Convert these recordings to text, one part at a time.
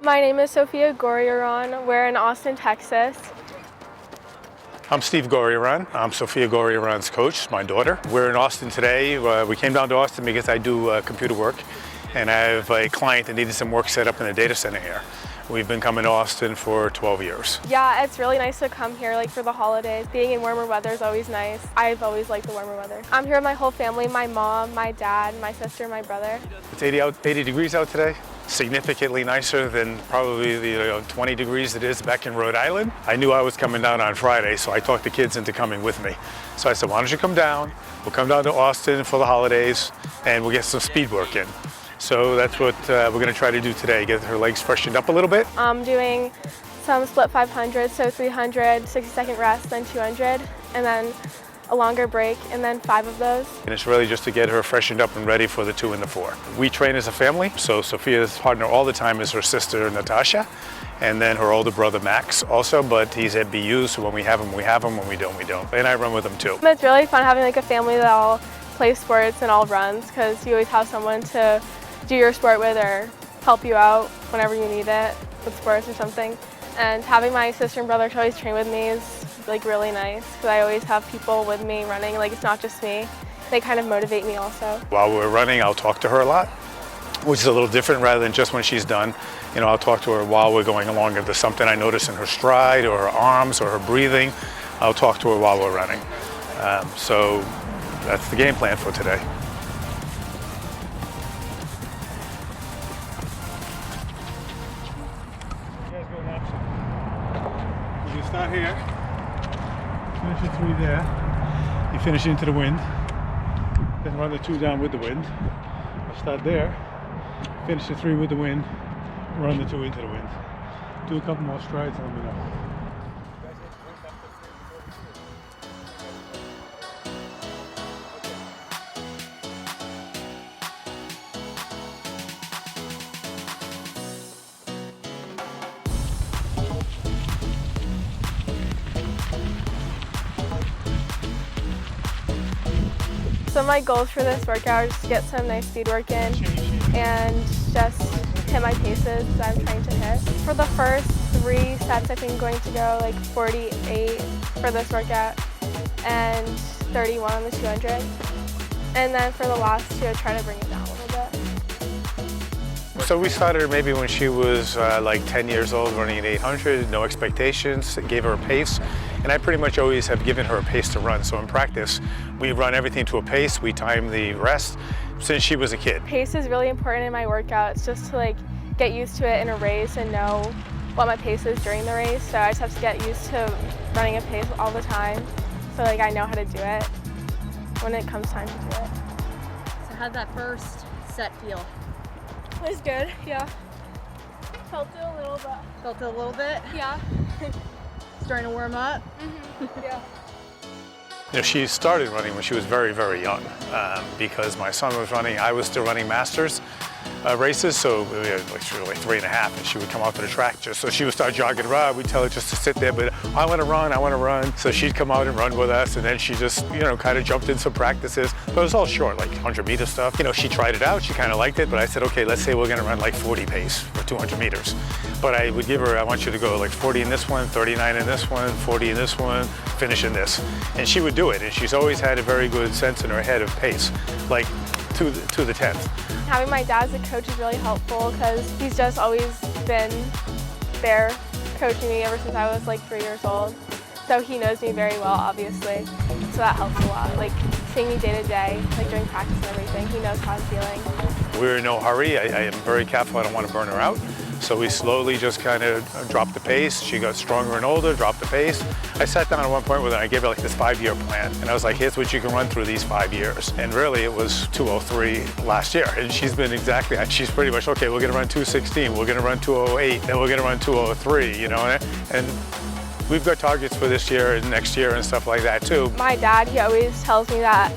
My name is Sophia Gorriaran. We're in Austin, Texas. I'm Steve Gorriaran. I'm Sophia Gorriaran's coach, my daughter. We're in Austin today. We came down to Austin because I do computer work, and I have a client that needed some work set up in a data center here. We've been coming to Austin for 12 years. Yeah, it's really nice to come here like for the holidays. Being in warmer weather is always nice. I've always liked the warmer weather. I'm here with my whole family, my mom, my dad, my sister, my brother. It's 80 degrees out today. Significantly nicer than probably the 20 degrees it is back in Rhode Island. I knew I was coming down on Friday, so I talked the kids into coming with me. So I said, why don't you come down? We'll come down to Austin for the holidays and we'll get some speed work in. So that's what we're going to try to do today, get her legs freshened up a little bit. I'm doing some split 500, so 300, 60-second rest, then 200, and then a longer break, and then 5 of those. And it's really just to get her freshened up and ready for the 2 and the 4. We train as a family, so Sophia's partner all the time is her sister Natasha, and then her older brother Max also, but he's at BU, so when we have him, we have him, when we don't, we don't. And I run with him too. It's really fun having like a family that all plays sports and all runs, because you always have someone to do your sport with or help you out whenever you need it with sports or something. And having my sister and brother to always train with me is like really nice, because I always have people with me running, like it's not just me. They kind of motivate me also. While we're running, I'll talk to her a lot, which is a little different rather than just when she's done. You know, I'll talk to her while we're going along. If there's something I notice in her stride or her arms or her breathing, I'll talk to her while we're running. So that's the game plan for today. You start here, finish the 3 there, you finish into the wind, then run the 2 down with the wind. I'll start there, finish the 3 with the wind, run the 2 into the wind. Do a couple more strides and let me know. So my goals for this workout is to get some nice speed work in and just hit my paces that I'm trying to hit. For the first 3 sets, I think I'm going to go like 48 for this workout and 31 on the 200. And then for the last 2, I try to bring it down a little bit. So we started her maybe when she was like 10 years old, running at 800, no expectations, gave her a pace. And I pretty much always have given her a pace to run. So in practice, we run everything to a pace, we time the rest since she was a kid. Pace is really important in my workouts, just to like get used to it in a race and know what my pace is during the race. So I just have to get used to running a pace all the time, so like I know how to do it when it comes time to do it. So how'd that first set feel? It was good, yeah. Felt it a little bit. Felt it a little bit? Yeah. Starting to warm up? Mm-hmm. Yeah. You know, she started running when she was very, very young because my son was running, I was still running masters races, so we were like 3 and a half, and she would come out to the track so she would start jogging around. We'd tell her just to sit there, but I want to run, I want to run. So she'd come out and run with us, and then she just, you know, kind of jumped in some practices, but it was all short, like 100-meter stuff. You know, she tried it out, she kind of liked it, but I said, okay, let's say we're going to run like 40 pace for 200 meters. But I would give her, I want you to go like 40 in this one, 39 in this one, 40 in this one, finish in this. And she would do it, and she's always had a very good sense in her head of pace, like to the 10th. Having my dad as a coach is really helpful, because he's just always been there coaching me ever since I was like 3 years old. So he knows me very well, obviously. So that helps a lot. Like seeing me day to day, like during practice and everything, he knows how I'm feeling. We're in no hurry. I am very careful. I don't want to burn her out. So we slowly just kind of dropped the pace. She got stronger and older, dropped the pace. I sat down at one point with her and I gave her like this 5-year plan. And I was like, here's what you can run through these 5 years. And really it was 2:03 last year. And she's been exactly, she's pretty much, okay, we're gonna run 2:16, we're gonna run 2:08, then we're gonna run 2:03, you know? And we've got targets for this year and next year and stuff like that too. My dad, he always tells me that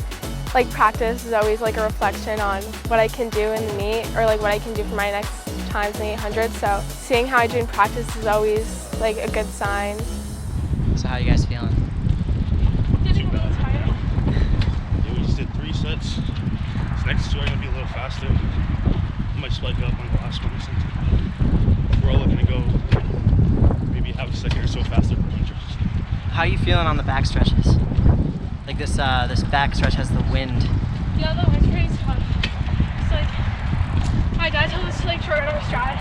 like practice is always like a reflection on what I can do in the meet, or like what I can do for my next times in the 800. So seeing how I do in practice is always like a good sign. So how are you guys feeling? Getting a little tired. Yeah, we just did 3 sets. This next 2 are gonna be a little faster. I might spike up on the last one or something. we're all looking to go maybe have a second or so faster for each. How are you feeling on the back stretches? Like this back stretch has the wind. Yeah, the wind's pretty tough. It's like, my dad told us to like shorten our stride.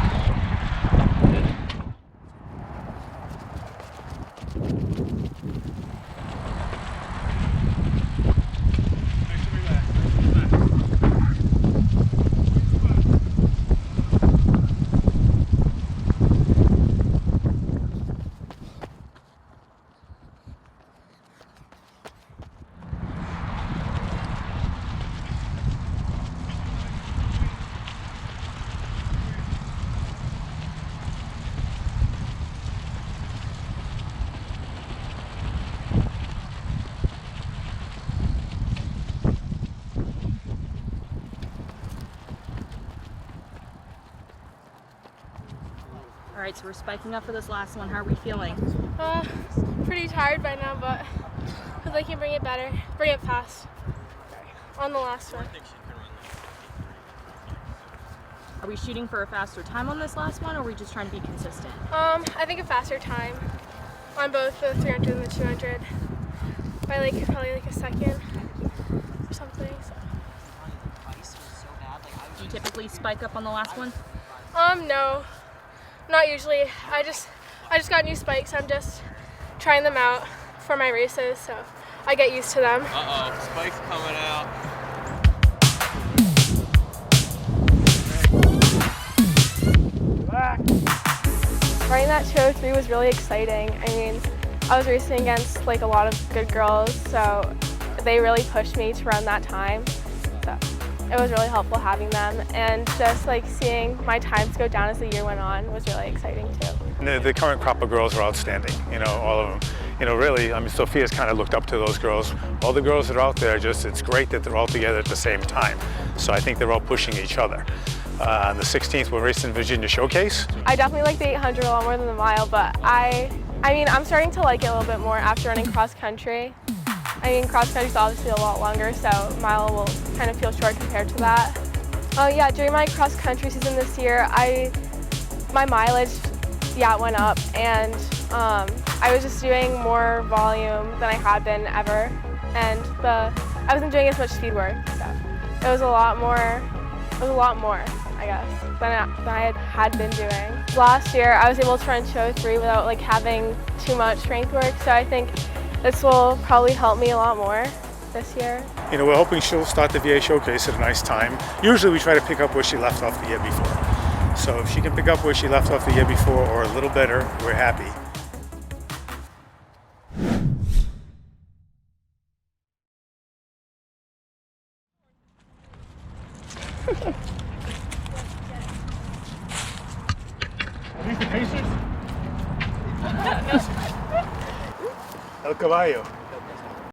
All right, so we're spiking up for this last one. How are we feeling? Pretty tired by now, but because I can bring it fast on the last one. Are we shooting for a faster time on this last one, or are we just trying to be consistent? I think a faster time on both the 300 and the 200 by like probably like a second or something. So. Do you typically spike up on the last one? No, not usually. I just got new spikes. I'm just trying them out for my races, so I get used to them. Uh-oh, spike's coming out. Running that 203 was really exciting. I mean, I was racing against like a lot of good girls, so they really pushed me to run that time. So it was really helpful having them, and just like seeing my times go down as the year went on was really exciting too. The current crop of girls are outstanding, you know, all of them. You know, really, I mean, Sophia's kind of looked up to those girls. All the girls that are out there, it's great that they're all together at the same time. So I think they're all pushing each other. On the 16th, we're racing Virginia Showcase. I definitely like the 800 a lot more than the mile, but I mean, I'm starting to like it a little bit more after running cross country. I mean, cross country is obviously a lot longer, so mile will kind of feel short compared to that. Oh yeah, during my cross country season this year, my mileage, went up, and I was just doing more volume than I had been ever, and I wasn't doing as much speed work, so it was a lot more, I guess, than I had been doing. Last year, I was able to run 203 without like having too much strength work, so I think this will probably help me a lot more this year. You know, we're hoping she'll start the VA Showcase at a nice time. Usually we try to pick up where she left off the year before. So if she can pick up where she left off the year before or a little better, we're happy. El caballo.